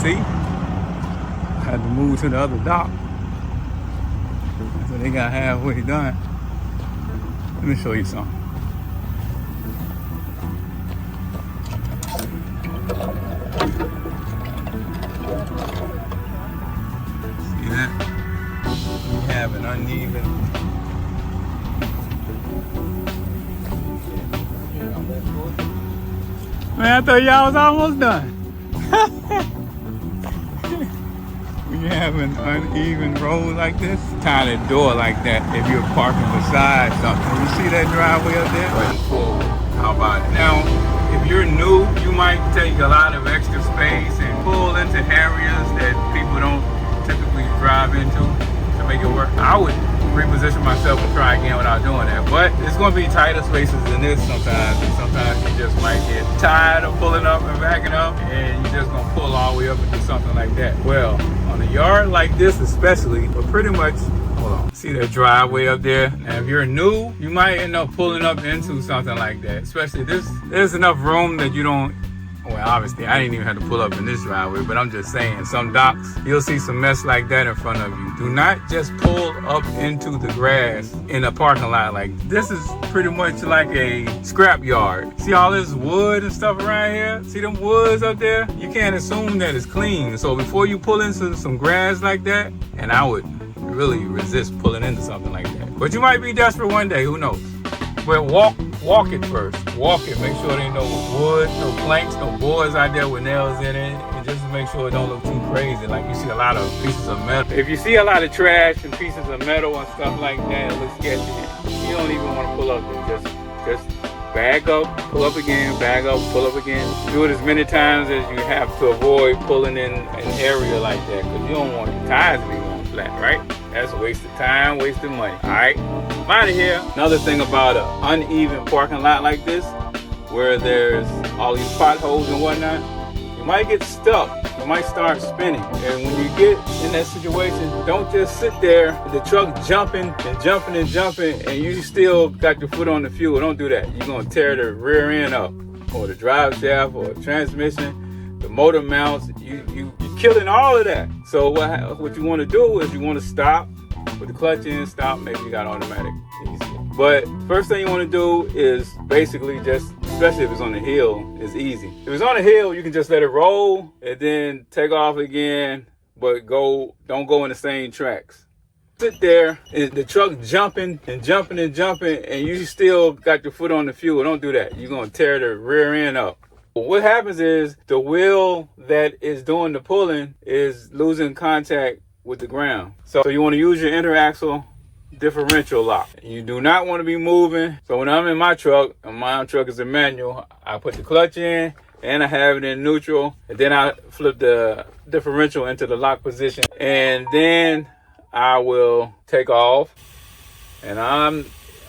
See? I had to move to the other dock. So they got halfway done. Let me show you something. See that? We have an uneven. Man, I thought y'all was almost done. When you have an uneven road like this, tie the door like that if you're parking beside something. You see that driveway up there? Right forward. How about it? Now, if you're new, you might take a lot of extra space and pull into areas that people don't typically drive into to make it work. I would reposition myself and try again without doing that. But it's going to be tighter spaces than this sometimes. And sometimes you just might get tired of pulling up and backing up, and you're just going to pull all the way up into something like that. Well, on a yard like this especially, but pretty much, hold on, see that driveway up there? Now, if you're new, you might end up pulling up into something like that. Especially there's enough room that you don't, well, obviously, I didn't even have to pull up in this driveway, but I'm just saying, some docks, you'll see some mess like that in front of you. Do not just pull up into the grass in a parking lot like this. Is pretty much like a scrap yard. See all this wood and stuff around here? See them woods up there? You can't assume that it's clean. So before you pull into some grass like that, and I would really resist pulling into something like that. But you might be desperate one day, who knows? But walk it first. Walk it. Make sure there ain't no wood, no planks, no boards out there with nails in it. And just to make sure it don't look too crazy. Like you see a lot of pieces of metal. If you see a lot of trash and pieces of metal and stuff like that, it looks sketchy. You don't even want to pull up there. Just bag up, pull up again, bag up, pull up again. Do it as many times as you have to avoid pulling in an area like that, because you don't want your tires to be going flat, right? That's a waste of time, waste of money. All right, I'm out of here. Another thing about an uneven parking lot like this, where there's all these potholes and whatnot, you might get stuck. You might start spinning. And when you get in that situation, don't just sit there with the truck jumping and jumping and jumping, and you still got your foot on the fuel. Don't do that. You're gonna tear the rear end up, or the drive shaft, or the transmission, the motor mounts. You're killing all of that. So what you want to do is you want to stop with the clutch in, stop. Maybe you got automatic, easy. But first thing you want to do is basically just, especially if it's on the hill, it's easy. If it's on the hill, you can just let it roll and then take off again, but don't go in the same tracks. Sit there, and the truck jumping and jumping and jumping, and you still got your foot on the fuel. Don't do that. You're going to tear the rear end up. What happens is the wheel that is doing the pulling is losing contact with the ground. So you want to use your interaxle differential lock. You do not want to be moving. So when I'm in my truck, and my truck is a manual, I put the clutch in and I have it in neutral, and then I flip the differential into the lock position, and then I will take off. And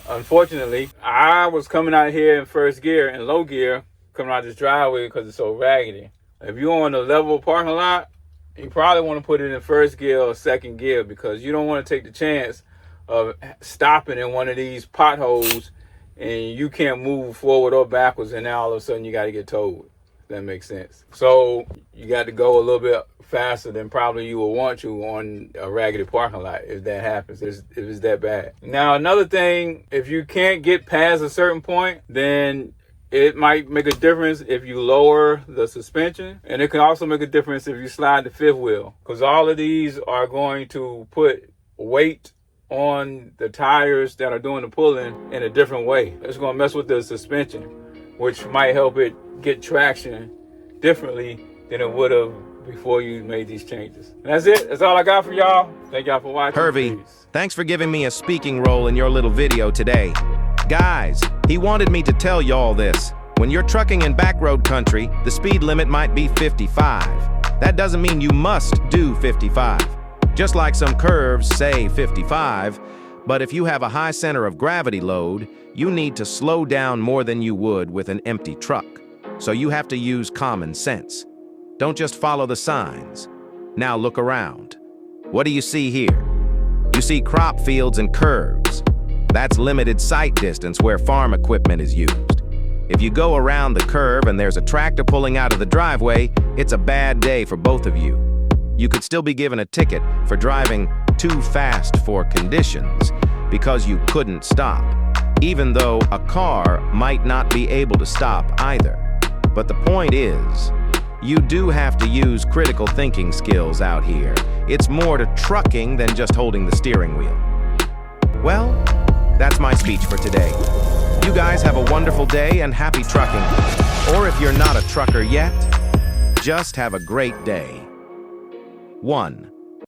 unfortunately, I was coming out here in first gear and low gear, coming out this driveway because it's so raggedy. If you're on a level parking lot, you probably want to put it in first gear or second gear, because you don't want to take the chance of stopping in one of these potholes and you can't move forward or backwards, and now all of a sudden you got to get towed. That makes sense. So you got to go a little bit faster than probably you would want to on a raggedy parking lot if that happens, if it's that bad. Now, another thing, if you can't get past a certain point, then it might make a difference if you lower the suspension, and it can also make a difference if you slide the fifth wheel, because all of these are going to put weight on the tires that are doing the pulling in a different way. It's going to mess with the suspension, which might help it get traction differently than it would have before you made these changes. And that's it. That's all I got for y'all. Thank y'all for watching. Hervey, Peace. Thanks for giving me a speaking role in your little video today. Guys, he wanted me to tell y'all this. When you're trucking in backroad country, the speed limit might be 55. That doesn't mean you must do 55. Just like some curves say 55, but if you have a high center of gravity load, you need to slow down more than you would with an empty truck. So you have to use common sense. Don't just follow the signs. Now look around. What do you see here? You see crop fields and curves. That's limited sight distance where farm equipment is used. If you go around the curve and there's a tractor pulling out of the driveway, it's a bad day for both of you. You could still be given a ticket for driving too fast for conditions because you couldn't stop, even though a car might not be able to stop either. But the point is, you do have to use critical thinking skills out here. It's more to trucking than just holding the steering wheel. Well, that's my speech for today. You guys have a wonderful day and happy trucking. Or if you're not a trucker yet, just have a great day. 1.